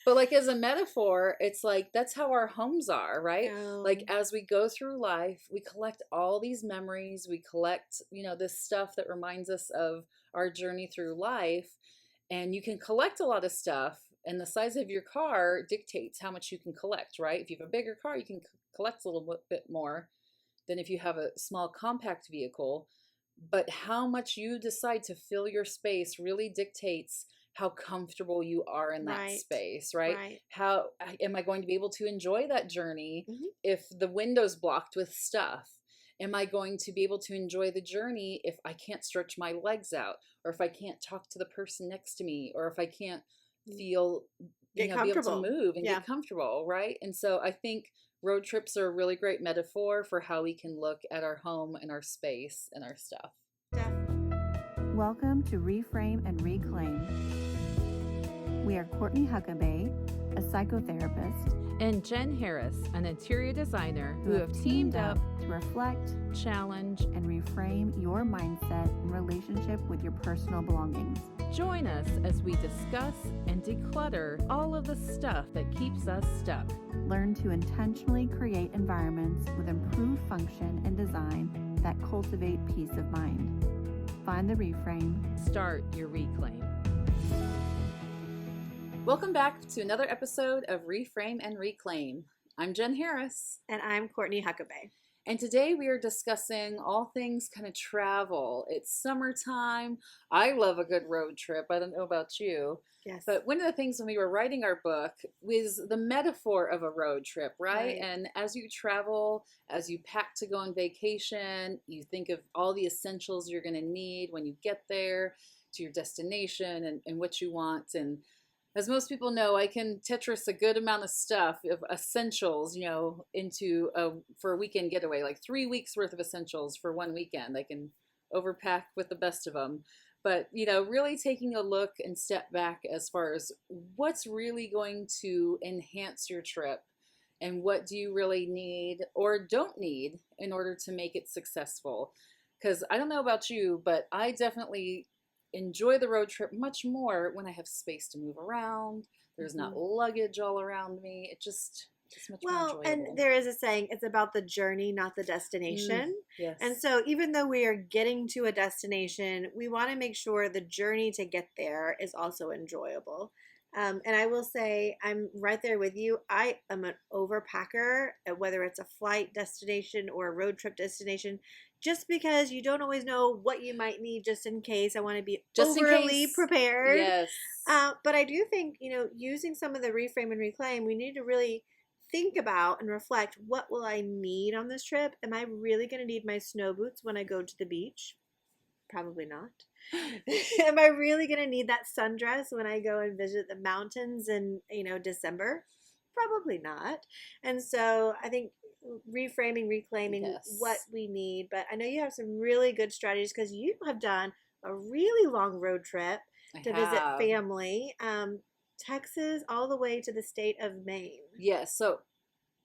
But like as a metaphor, it's like that's how our homes are, right? Like as we go through life, we collect all these memories, we collect, this stuff that reminds us of our journey through life. And you can collect a lot of stuff, and the size of your car dictates how much you can collect, right? If you have a bigger car, you can collect a little bit more than if you have a small compact vehicle. But how much you decide to fill your space really dictates how comfortable you are in that Right. space, right? Right. How am I going to be able to enjoy that journey Hmm. if the window's blocked with stuff? Am I going to be able to enjoy the journey if I can't stretch my legs out, or if I can't talk to the person next to me, or if I can't feel, Get be able to comfortable. move and Yeah. get comfortable, right? And so I think road trips are a really great metaphor for how we can look at our home and our space and our stuff. Welcome to Reframe and Reclaim. We are Courtney Huckabee, a psychotherapist, and Jen Harris, an interior designer who have teamed up to reflect, challenge, and reframe your mindset in relationship with your personal belongings. Join us as we discuss and declutter all of the stuff that keeps us stuck. Learn to intentionally create environments with improved function and design that cultivate peace of mind. Find the reframe. Start your reclaim. Welcome back to another episode of Reframe and Reclaim. I'm Jen Harris. And I'm Courtney Huckabee. And today we are discussing all things kind of travel. It's summertime. I love a good road trip. I don't know about you. Yes. But one of the things when we were writing our book was the metaphor of a road trip, right? And as you travel, as you pack to go on vacation, you think of all the essentials you're going to need when you get there to your destination and what you want. And as most people know, I can Tetris a good amount of stuff, of essentials, into for a weekend getaway, like 3 weeks worth of essentials for one weekend. I can overpack with the best of them. But, really taking a look and step back as far as what's really going to enhance your trip and what do you really need or don't need in order to make it successful. Because I don't know about you, but I definitely enjoy the road trip much more when I have space to move around. There's not luggage all around me. It's much more enjoyable. And there is a saying, it's about the journey, not the destination. Yes. And so even though we are getting to a destination, we want to make sure the journey to get there is also enjoyable. And I will say, I'm right there with you. I am an overpacker, whether it's a flight destination or a road trip destination, just because you don't always know what you might need just in case. I want to be overly prepared. Yes. But I do think, using some of the reframe and reclaim, we need to really think about and reflect, what will I need on this trip? Am I really going to need my snow boots when I go to the beach? Probably not. Am I really going to need that sundress when I go and visit the mountains in, December? Probably not. And so I think reframing, reclaiming what we need. But I know you have some really good strategies because you have done a really long road trip to visit family. Texas all the way to the state of Maine. Yes. So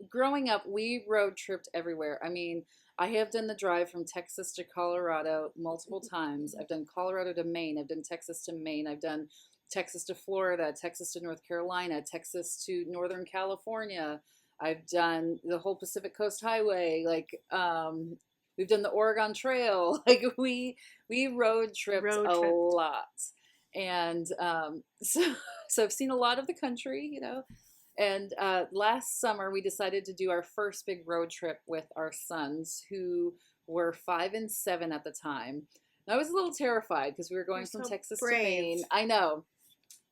growing up, we road tripped everywhere. I mean, I have done the drive from Texas to Colorado multiple times. I've done Colorado to Maine. I've done Texas to Maine. I've done Texas to Florida, Texas to North Carolina, Texas to Northern California. I've done the whole Pacific Coast Highway. We've done the Oregon Trail. We road tripped a lot. And so I've seen a lot of the country, And last summer, we decided to do our first big road trip with our sons, who were 5 and 7 at the time. And I was a little terrified because we were going from Texas to Maine. I know.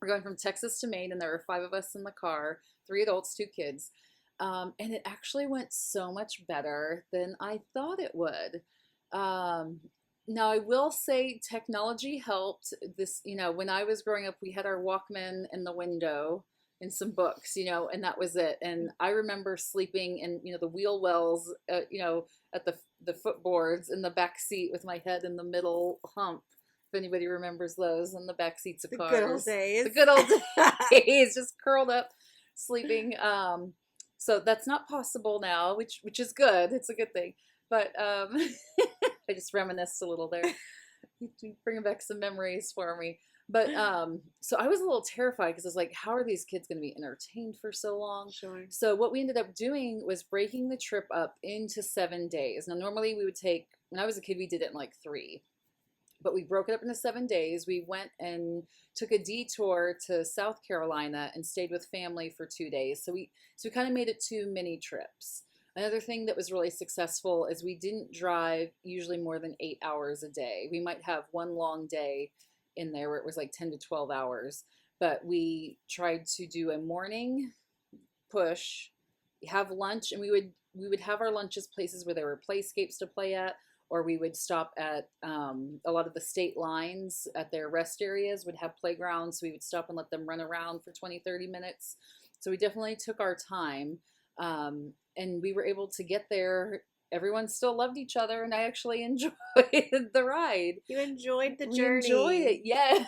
We're going from Texas to Maine, and there were 5 of us in the car, 3 adults, 2 kids. And it actually went so much better than I thought it would. Now, I will say technology helped. This, when I was growing up, we had our Walkman in the window and some books, and that was it. And I remember sleeping in, the wheel wells, at the footboards in the back seat with my head in the middle hump. If anybody remembers those, in the back seats of cars. The good old days. The good old days, just curled up, sleeping. So that's not possible now, which is good. It's a good thing. But I just reminisced a little there. Bringing back some memories for me. But so I was a little terrified because I was like, how are these kids going to be entertained for so long? Sure. So what we ended up doing was breaking the trip up into 7 days. Now, normally we would take, when I was a kid, we did it in like 3, but we broke it up into 7 days. We went and took a detour to South Carolina and stayed with family for 2 days. So we kind of made it 2 mini trips. Another thing that was really successful is we didn't drive usually more than 8 hours a day. We might have one long day in there where it was like 10 to 12 hours, but we tried to do a morning push, have lunch, and we would have our lunches places where there were playscapes to play at, or we would stop at a lot of the state lines at their rest areas would have playgrounds, so we would stop and let them run around for 20-30 minutes. So we definitely took our time, and we were able to get there. Everyone still loved each other, and I actually enjoyed the ride. You enjoyed the We journey. enjoyed it, yes.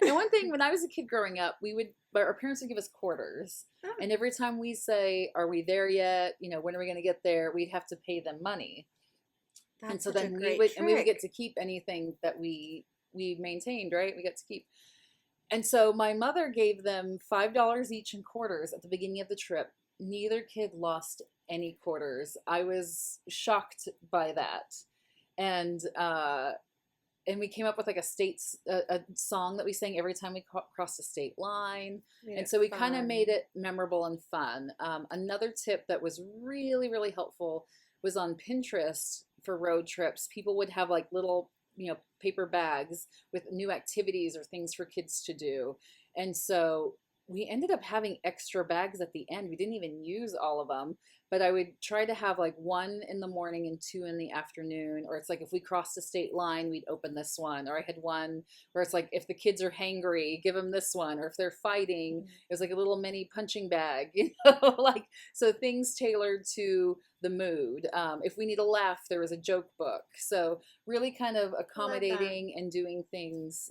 And one thing, when I was a kid growing up, our parents would give us quarters. Oh. And every time we say, are we there yet? When are we going to get there? We'd have to pay them money. That's And so such a then great we would get trick. to keep anything that we maintained, right? We got to keep. And so my mother gave them $5 each in quarters at the beginning of the trip. Neither kid lost any quarters. I was shocked by that. And we came up with like a song that we sang every time we crossed the state line. Made And it so we kind of fun. made it memorable and fun. Another tip that was really, really helpful was on Pinterest for road trips. People would have like little, paper bags with new activities or things for kids to do. And so we ended up having extra bags at the end. We didn't even use all of them, but I would try to have like 1 in the morning and 2 in the afternoon. Or it's like if we crossed a state line, we'd open this one. Or I had one where it's like if the kids are hangry, give them this one. Or if they're fighting, it was like a little mini punching bag, like, so things tailored to the mood. If we need a laugh, there was a joke book. So really kind of accommodating and doing things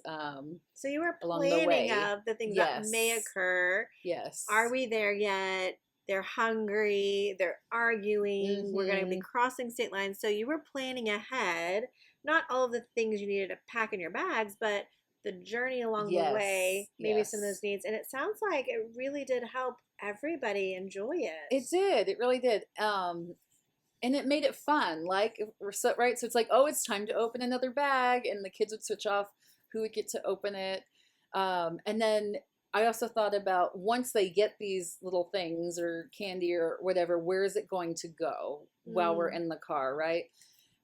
So you were along the planning way. of the things that may Yes. occur. Yes. Are we there yet? They're hungry. They're arguing. We're going to be crossing state lines. So you were planning ahead, not all of the things you needed to pack in your bags, but the journey along the way, maybe some of those needs. And it sounds like it really did help everybody enjoy it. It did. It really did. And it made it fun. Like, right? So it's like, oh, it's time to open another bag, and the kids would switch off who would get to open it. And then I also thought about once they get these little things or candy or whatever, where is it going to go while we're in the car, right?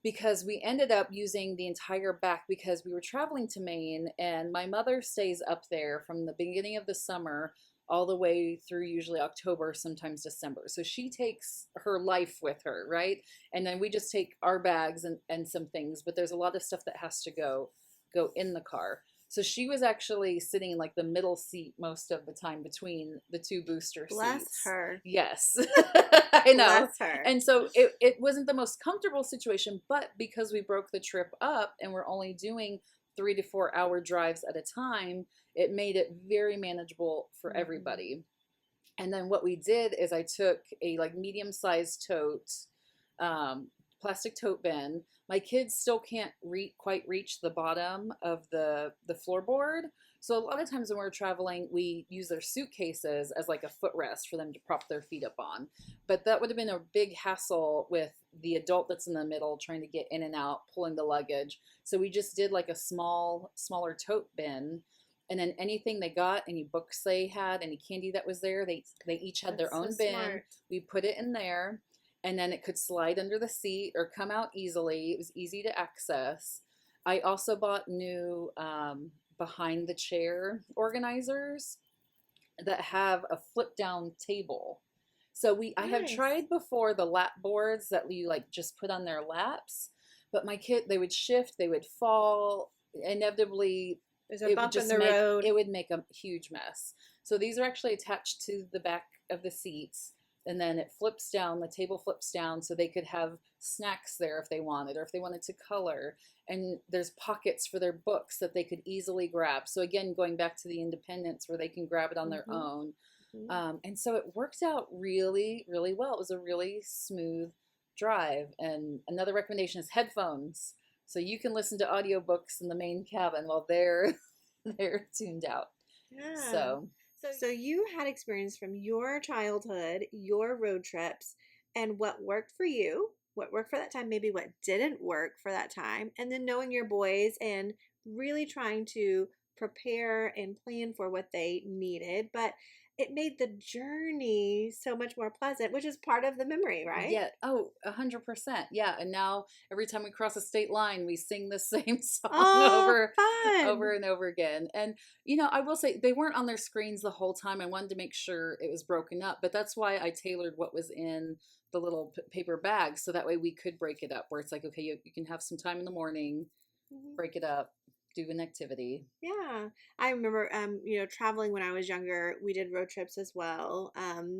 Because we ended up using the entire back because we were traveling to Maine, and my mother stays up there from the beginning of the summer all the way through usually October, sometimes December. So she takes her life with her, right? And then we just take our bags and some things, but there's a lot of stuff that has to go in the car. So she was actually sitting in like the middle seat most of the time between the 2 booster Bless seats. her. Yes. I know. Bless her. And so it wasn't the most comfortable situation, but because we broke the trip up and we're only doing 3 to 4 hour drives at a time, it made it very manageable for everybody. And then what we did is I took a like medium-sized tote, plastic tote bin. My kids still can't quite reach the bottom of the floorboard. So a lot of times when we're traveling, we use their suitcases as like a footrest for them to prop their feet up on. But that would have been a big hassle with the adult that's in the middle trying to get in and out, pulling the luggage. So we just did like a smaller tote bin. And then anything they got, any books they had, any candy that was there, they each had their own bin. Smart. We put it in there, and then it could slide under the seat or come out easily. It was easy to access. I also bought new behind the chair organizers that have a flip down table. So I have tried before the lap boards that you like just put on their laps, but my kid, they would shift, they would fall. Inevitably, There's a bump in the road. it would make a huge mess. So these are actually attached to the back of the seats, and then it flips down, the table flips down so they could have snacks there if they wanted, or if they wanted to color. And there's pockets for their books that they could easily grab. So again, going back to the independence where they can grab it on their own. And so it worked out really, really well. It was a really smooth drive. And another recommendation is headphones. So you can listen to audiobooks in the main cabin while they're they're tuned out. Yeah. So So you had experience from your childhood, your road trips, and what worked for you, what worked for that time, maybe what didn't work for that time, and then knowing your boys and really trying to prepare and plan for what they needed. But it made the journey so much more pleasant, which is part of the memory, right? yeah, oh, 100%. Yeah, and now every time we cross a state line, we sing the same song Oh, over fun. and over again. And I will say they weren't on their screens the whole time. I wanted to make sure it was broken up, but that's why I tailored what was in the little paper bag so that way we could break it up where it's like, okay, you can have some time in the morning, Mhm. break it up, do an activity. Yeah, I remember, traveling when I was younger. We did road trips as well.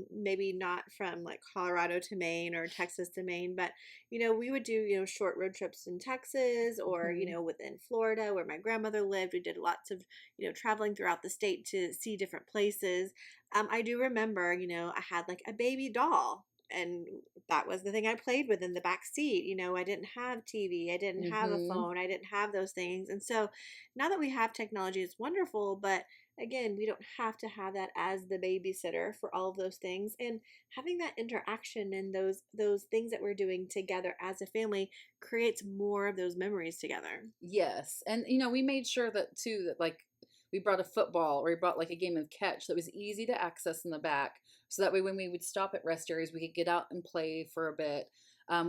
Maybe not from like Colorado to Maine or Texas to Maine, but we would do short road trips in Texas or Hmm. within Florida where my grandmother lived. We did lots of traveling throughout the state to see different places. I do remember, I had like a baby doll. And that was the thing I played with in the back seat. I didn't have TV, I didn't have a Hmm. phone, I didn't have those things. And so now that we have technology, it's wonderful, but again, we don't have to have that as the babysitter for all of those things. And having that interaction and those things that we're doing together as a family creates more of those memories together. Yes. And we made sure that too that like we brought a football or we brought like a game of catch that was easy to access in the back. So that way when we would stop at rest areas, we could get out and play for a bit.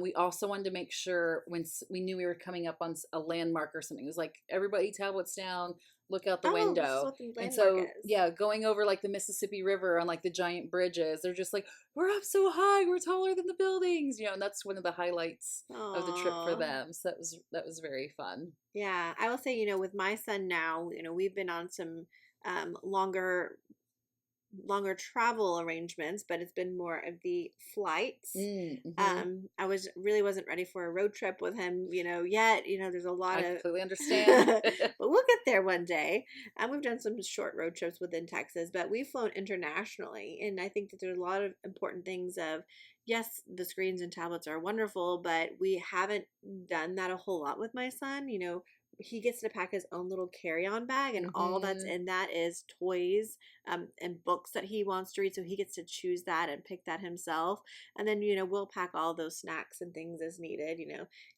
We also wanted to make sure when we knew we were coming up on a landmark or something, it was like everybody tablets down, look out the Oh, this is window. what the And landmark so, is. yeah, going over like the Mississippi River on like the giant bridges, they're just like, we're up so high, we're taller than the buildings, and that's one of the highlights of the trip for Oh, them. So that was very fun. yeah. I will say, with my son now, we've been on some longer travel arrangements, but it's been more of the flights. Mm-hmm. I wasn't ready for a road trip with him, yet. There's a lot I of, completely understand. but we'll get there one day. We've done some short road trips within Texas, but we've flown internationally, and I think that there's a lot of important things of, yes, the screens and tablets are wonderful, but we haven't done that a whole lot with my son. He gets to pack his own little carry-on bag, and all that's Hmm. in that is toys and books that he wants to read. So he gets to choose that and pick that himself. And then, we'll pack all those snacks and things as needed.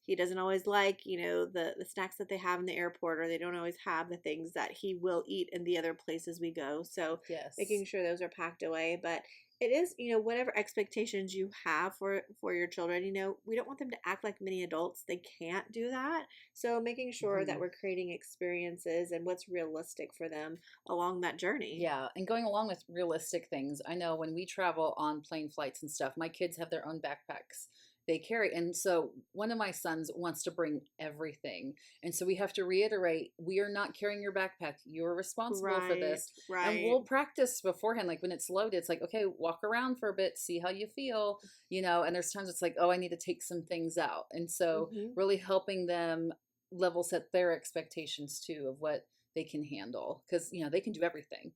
He doesn't always like, the snacks that they have in the airport, or they don't always have the things that he will eat in the other places we go. So Yes. making sure those are packed away. But it is, whatever expectations you have for your children, we don't want them to act like mini adults. They can't do that. So making sure that Hmm. we're creating experiences and what's realistic for them along that journey. Yeah, and going along with realistic things, I know when we travel on plane flights and stuff, my kids have their own backpacks they carry. And so one of my sons wants to bring everything. And so we have to reiterate, we are not carrying your backpack. You're responsible for Right, this. And right. we'll practice beforehand. Like when it's loaded, it's like, okay, walk around for a bit, see how you feel, and there's times it's like, oh, I need to take some things out. And so Hmm. really helping them level set their expectations too of what they can handle because they can do everything.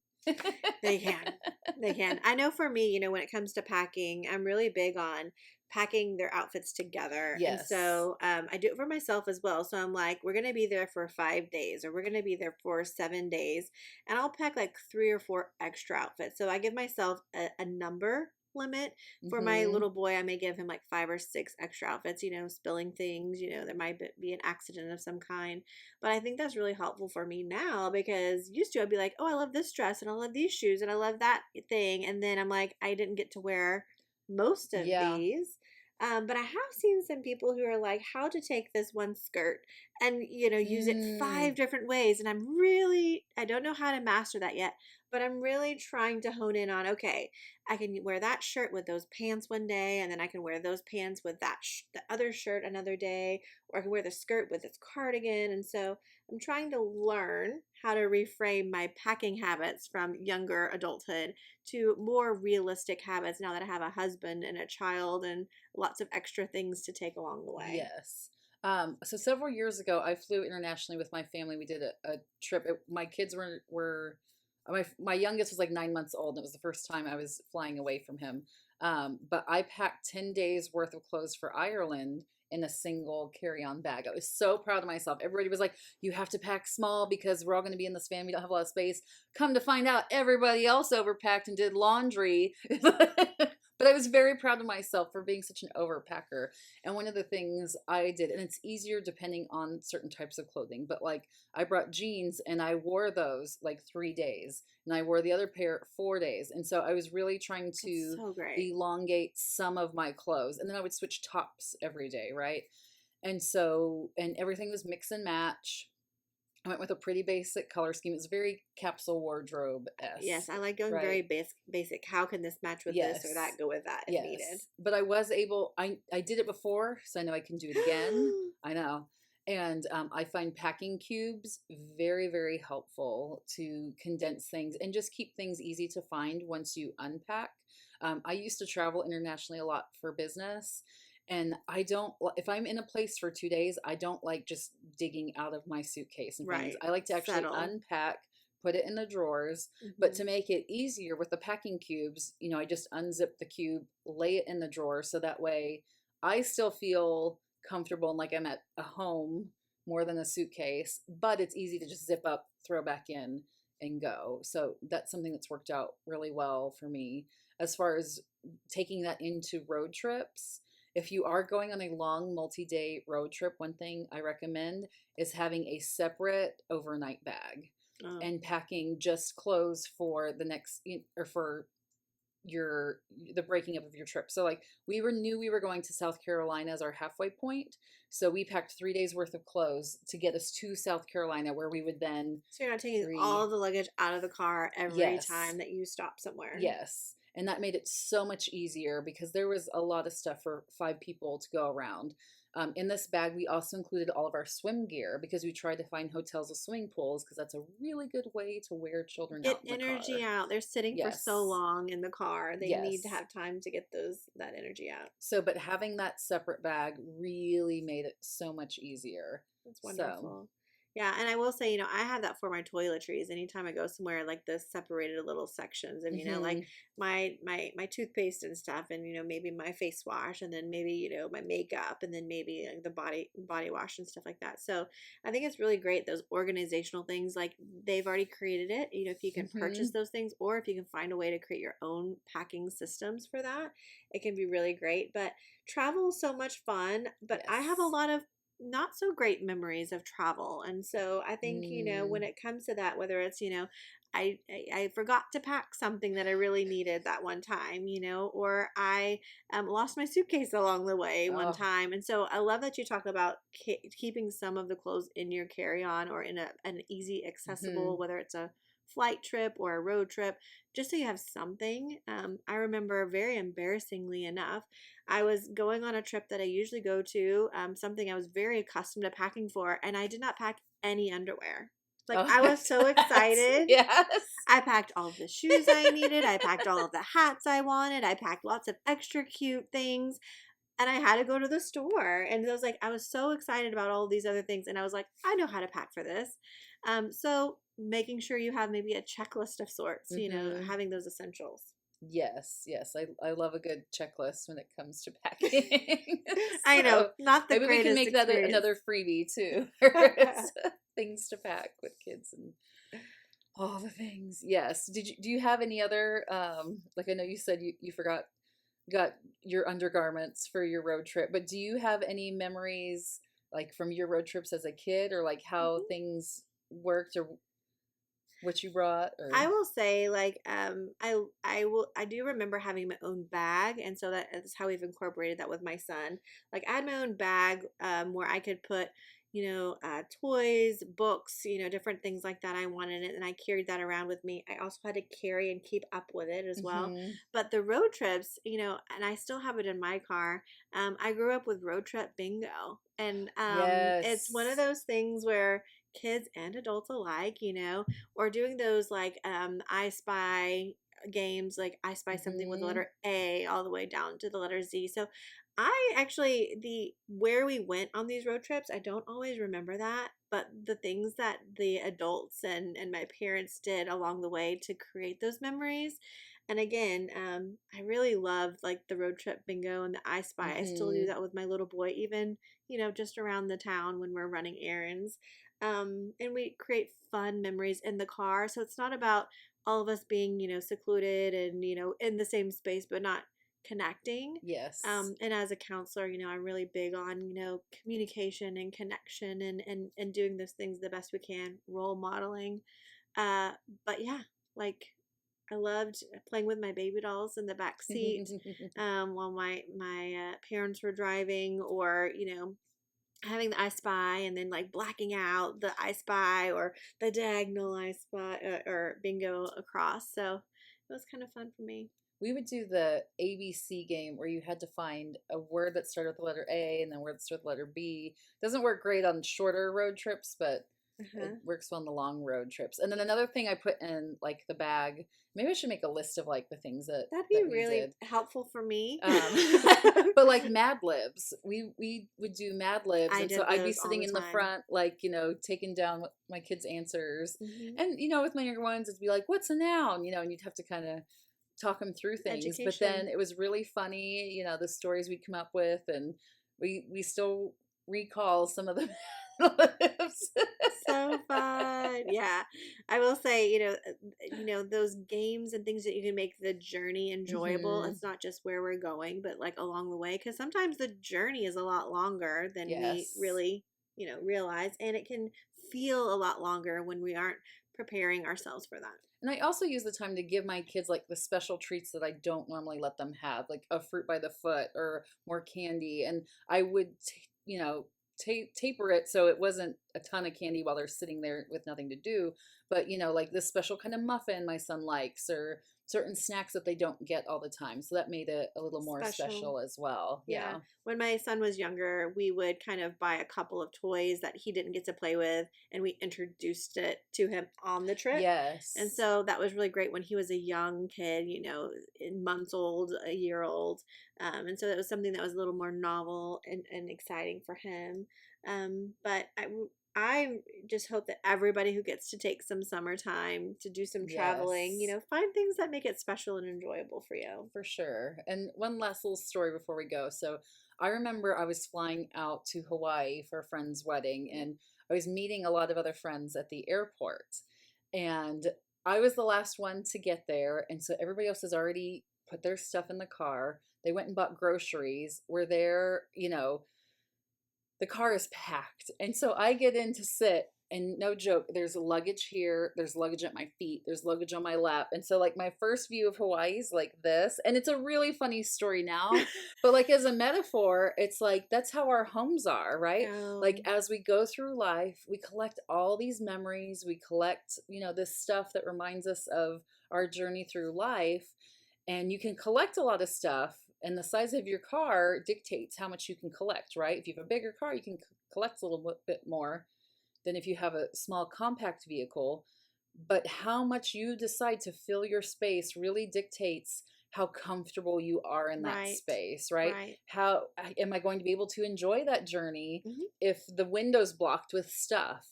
They can. They can. I know for me, when it comes to packing, I'm really big on packing their outfits together. And Yes. so I do it for myself as well. So I'm like, we're going to be there for 5 days or we're going to be there for 7 days. And I'll pack like 3 or 4 extra outfits. So I give myself a number limit. For my Hmm. little boy, I may give him like 5 or 6 extra outfits, spilling things, there might be an accident of some kind. But I think that's really helpful for me now because used to I'd be like, oh, I love this dress and I love these shoes and I love that thing. And then I'm like, I didn't get to wear most of Yeah. these. But I have seen some people who are like, how to take this one skirt and, use it Mm. 5 different ways. And I don't know how to master that yet, but I'm really trying to hone in on, okay, I can wear that shirt with those pants one day, and then I can wear those pants with the other shirt another day, or I can wear the skirt with its cardigan. And so I'm trying to learn how to reframe my packing habits from younger adulthood to more realistic habits now that I have a husband and a child and lots of extra things to take along the way. Yes. So several years ago, I flew internationally with my family. We did a trip. My kids were my youngest was like 9 months old. And it was the first time I was flying away from him. But I packed 10 days worth of clothes for Ireland in a single carry-on bag. I was so proud of myself. Everybody was like, you have to pack small because we're all going to be in this van. We don't have a lot of space. Come to find out, everybody else overpacked and did laundry. But I was very proud of myself for being such an overpacker. And one of the things I did, and it's easier depending on certain types of clothing, but like I brought jeans and I wore those like 3 days, and I wore the other pair 4 days. And so I was really trying to That's so great. elongate some of my clothes. And then I would switch tops every day, right? And so, and everything was mix and match. I went with a pretty basic color scheme. It's very capsule wardrobe-esque, Yes, I like going right? very basic. How can this match with this or that? Yes. Go with that if needed. Yes. But I was able, I did it before, so I know I can do it again. I know. And I find packing cubes very, very helpful to condense things and just keep things easy to find once you unpack. I used to travel internationally a lot for business. And I don't, if I'm in a place for 2 days, I don't like just digging out of my suitcase and things. Right. I like to actually Settle. unpack, put it in the drawers. But to make it easier with the packing cubes, you know, I just unzip the cube, lay it in the drawer, so that way I still feel comfortable and like I'm at a home more than a suitcase, but it's easy to just zip up, throw back in, and go. So that's something that's worked out really well for me. As far as taking that into road trips, if you are going on a long multi-day road trip, one thing I recommend is having a separate overnight bag Oh. and packing just clothes for the next, or for the breaking up of your trip. So like knew we were going to South Carolina as our halfway point. So we packed 3 days worth of clothes to get us to South Carolina, where we would then So you're not taking all the luggage out of the car every Yes. time that you stop somewhere. Yes. And that made it so much easier because there was a lot of stuff for 5 people to go around. In this bag, we also included all of our swim gear because we tried to find hotels with swimming pools because that's a really good way to wear children Get out in the energy car. out. They're sitting for so Yes. long in the car. They need to Yes. have time to get that energy out. So, but having that separate bag really made it so much easier. That's So, wonderful. Yeah, and I will say, I have that for my toiletries. Anytime I go somewhere, like the separated little sections of, like mhm. my toothpaste and stuff, and maybe my face wash, and then maybe my makeup, and then maybe like the body wash and stuff like that. So I think it's really great, those organizational things. Like they've already created it. If you can purchase those things, or if you can find a way to create your own packing systems for that, it can be really great. But travel is so much fun. But I have a Yes. lot of not so great memories of travel. And so I think, when Mm. it comes to that, whether it's, I forgot to pack something that I really needed that one time, or I lost my suitcase along the way one Oh, time. And so I love that you talk about keeping some of the clothes in your carry-on or in an easy accessible, mhm. whether it's a flight trip or a road trip, just so you have something. I remember, very embarrassingly enough, I was going on a trip that I usually go to, something I was very accustomed to packing for, and I did not pack any underwear. Like, Oh, I was so excited. yes. I packed all of the shoes I needed. I packed all of the hats I wanted. I packed lots of extra cute things. And I had to go to the store. And I was so excited about all of these other things. And I was like, I know how to pack for this. So making sure you have maybe a checklist of sorts, Mhm. having those essentials. Yes, yes. I love a good checklist when it comes to packing. I know, So not the maybe we can greatest make that experience. another freebie too. It's things to pack with kids and all the things. Yes. Do you have any other like I know you said you got your undergarments for your road trip, but do you have any memories like from your road trips as a kid, or like how Mhm. things worked, or what you brought, I or will say, like, I do remember having my own bag, and so that is how we've incorporated that with my son. Like, I had my own bag, where I could put, toys, books, different things like that I wanted it, and I carried that around with me. I also had to carry and keep up with it as well. mhm. But the road trips, and I still have it in my car. I grew up with road trip bingo, and it's one of Yes. those things where kids and adults alike, or doing those like I Spy games, like I Spy Something with the Mhm. letter A all the way down to the letter Z. So I actually, where we went on these road trips, I don't always remember that, but the things that the adults and my parents did along the way to create those memories. And again, I really loved like the road trip bingo and the I Spy. I still do Mhm. that with my little boy, even, just around the town when we're running errands. And we create fun memories in the car. So it's not about all of us being, secluded and, in the same space, but not connecting. Yes. And as a counselor, I'm really big on, communication and connection and doing those things the best we can, role modeling. Uh, but yeah, like I loved playing with my baby dolls in the back seat while my parents were driving, or having the I Spy and then like blacking out the I Spy or the diagonal I Spy or bingo across. So it was kind of fun for me. We would do the ABC game where you had to find a word that started with the letter A and then a word that started with the letter B. Doesn't work great on shorter road trips, but Uh-huh. it works well on the long road trips. And then another thing I put in like the bag. Maybe I should make a list of like the things that That'd be we really did. helpful for me. But like Mad Libs, we would do Mad Libs, I and so did I'd be those all sitting the in the time. front, like taking down my kids' answers, Hmm. and with my younger ones, it'd be like, "What's a noun?" And you'd have to kind of talk them through things. But Education. then it was really funny, the stories we'd come up with, and we still recall some of the Mad Libs. So fun. Yeah. I will say, those games and things that you can make the journey enjoyable. Hmm. It's not just where we're going, but like along the way. Because sometimes the journey is a lot longer than we Yes. really, realize. And it can feel a lot longer when we aren't preparing ourselves for that. And I also use the time to give my kids like the special treats that I don't normally let them have, like a fruit by the foot or more candy. And I would, taper it so it wasn't a ton of candy while they're sitting there with nothing to do. But, like this special kind of muffin my son likes, or certain snacks that they don't get all the time. So that made it a little more Special. special as well. Yeah. Yeah. When my son was younger, we would kind of buy a couple of toys that he didn't get to play with, and we introduced it to him on the trip. And Yes. so that was really great when he was a young kid, in months old, a year old. And so that was something that was a little more novel and exciting for him. But I just hope that everybody who gets to take some summertime to do some traveling, Yes. find things that make it special and enjoyable for you. For sure. And one last little story before we go. So I remember I was flying out to Hawaii for a friend's wedding, and I was meeting a lot of other friends at the airport. And I was the last one to get there. And so everybody else has already put their stuff in the car. They went and bought groceries. We're there, the car is packed. And so I get in to sit, and no joke, there's luggage here, there's luggage at my feet, there's luggage on my lap. And so like my first view of Hawaii is like this. And it's a really funny story now, but like as a metaphor, it's like that's how our homes are, right? Like Oh, as we go through life, we collect all these memories, we collect, this stuff that reminds us of our journey through life. And you can collect a lot of stuff, and the size of your car dictates how much you can collect, right? If you have a bigger car, you can collect a little bit more than if you have a small compact vehicle. But how much you decide to fill your space really dictates how comfortable you are in that right, space, right? right. How am I going to be able to enjoy that journey Hmm. if the window's blocked with stuff?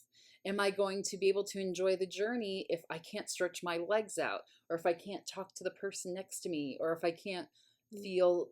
Am I going to be able to enjoy the journey if I can't stretch my legs out, or if I can't talk to the person next to me, or if I can't feel,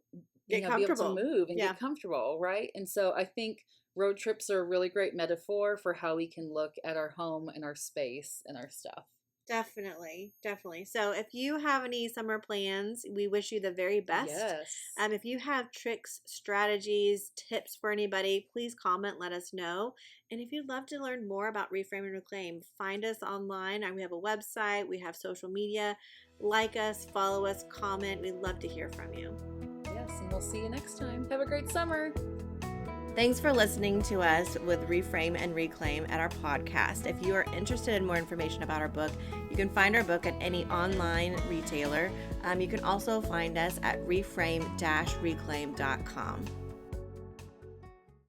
Get be able to comfortable. move and Yeah, get comfortable, right? And so I think road trips are a really great metaphor for how we can look at our home and our space and our stuff. definitely, definitely. So if you have any summer plans, we wish you the very best. Yes. If you have tricks, strategies, tips for anybody, please comment, let us know. And if you'd love to learn more about Reframe and Reclaim, find us online. We have a website, we have social media. Like us, follow us, comment. We'd love to hear from you. Yes, and we'll see you next time. Have a great summer. Thanks for listening to us with Reframe and Reclaim at our podcast. If you are interested in more information about our book, you can find our book at any online retailer. You can also find us at reframe-reclaim.com.